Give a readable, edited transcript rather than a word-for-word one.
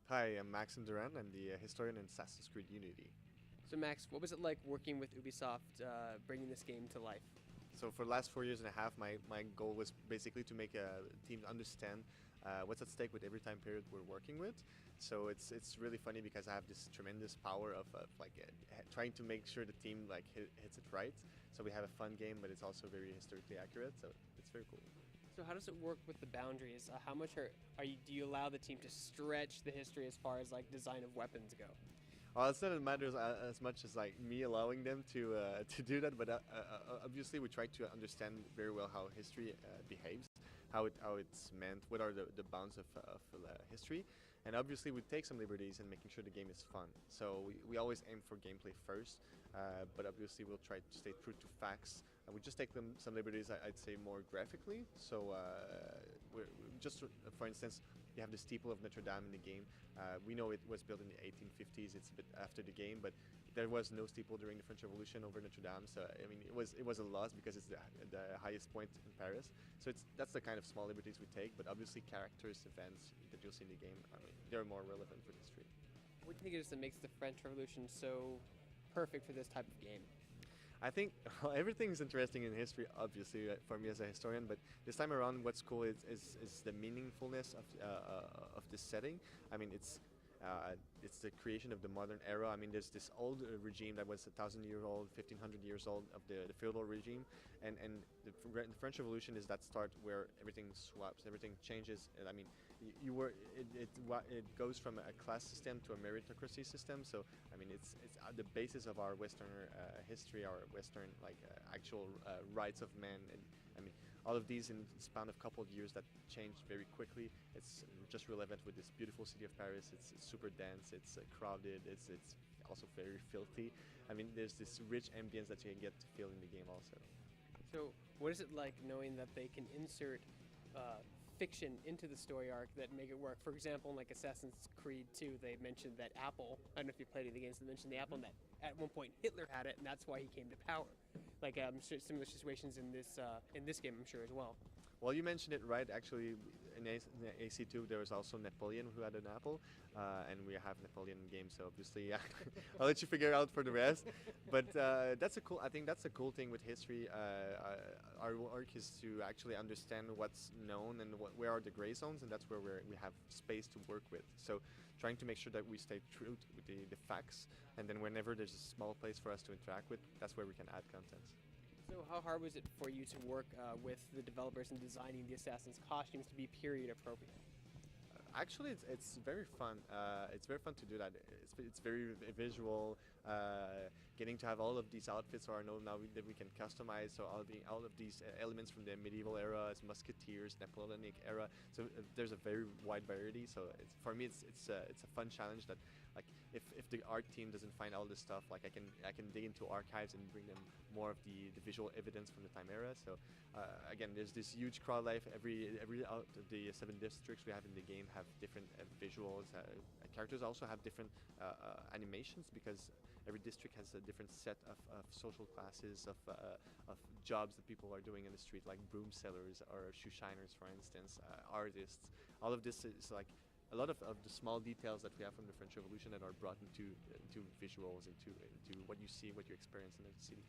Hi, I'm Maxim Duran. I'm the historian in Assassin's Creed Unity. So Max, what was it like working with Ubisoft, bringing this game to life? So for the last 4 years and a half, my goal was basically to make a team understand what's at stake with every time period we're working with. So it's really funny because I have this tremendous power of trying to make sure the team hits it right. So we have a fun game, but it's also very historically accurate. So it's very cool. So how does it work with the boundaries? How much do you allow the team to stretch the history as far as like design of weapons go? Well, it's not it matters as much as like me allowing them to to do that, but obviously we try to understand very well how history behaves, how it's meant, what are the bounds of history, and obviously we take some liberties in making sure the game is fun. So we always aim for gameplay first, but obviously we'll try to stay true to facts. We just take them some liberties, I'd say, more graphically. So we're just for instance, you have the steeple of Notre Dame in the game. We know it was built in the 1850s. It's a bit after the game, but there was no steeple during the French Revolution over Notre Dame. So I mean, it was a loss because it's the highest point in Paris. So that's the kind of small liberties we take. But obviously, characters, events that you'll see in the game, I mean, they're more relevant for history. What do you think it is that makes the French Revolution so perfect for this type of game? I think well, everything's interesting in history, obviously, for me as a historian. But this time around, what's cool is the meaningfulness of this setting. I mean, it's the creation of the modern era. I mean, there's this old regime that was 1,000 years old, 1,500 years old of the feudal regime, and the French Revolution is that start where everything swaps, everything changes. And I mean, it goes from a class system to a meritocracy system. So I mean, it's the basis of our Western history, our Western actual rights of men, and I mean, all of these in the span of a couple of years that changed very quickly. It's just relevant with this beautiful city of Paris. It's super dense. It's crowded. It's also very filthy. I mean, there's this rich ambience that you can get to feel in the game also. So what is it like knowing that they can insert uh, fiction into the story arc that make it work? For example, in like Assassin's Creed 2, they mentioned that Apple. I don't know if you played any of the games. They mentioned the Apple, and that at one point Hitler had it, and that's why he came to power. Like similar situations in this game, I'm sure as well. Well, you mentioned it right. Actually, in the AC2, there was also Napoleon who had an apple, and we have Napoleon games. So obviously, yeah, I'll let you figure out for the rest. But that's a cool. I think that's a cool thing with history. Our work is to actually understand what's known and where are the gray zones, and that's where we have space to work with. So trying to make sure that we stay true with the facts, and then whenever there's a small place for us to interact with, that's where we can add content. So how hard was it for you to work with the developers in designing the Assassin's costumes to be period appropriate? Actually, it's very fun. It's very fun to do that. It's very visual. Getting to have all of these outfits, so I know now that we can customize. So all of these elements from the medieval era, as musketeers, Napoleonic era. So there's a very wide variety. So for me, it's a fun challenge that like if the art team doesn't find all this stuff, like I can dig into archives and bring them more of the visual evidence from the time era. So again, there's this huge crowd life. Every out of the 7 districts we have in the game have different visuals. Characters also have different animations because every district has a different set of social classes of jobs that people are doing in the street, like broom sellers or shoe shiners, for instance, artists. All of this is like a lot of the small details that we have from the French Revolution that are brought into visuals, into what you see, what you experience in the city.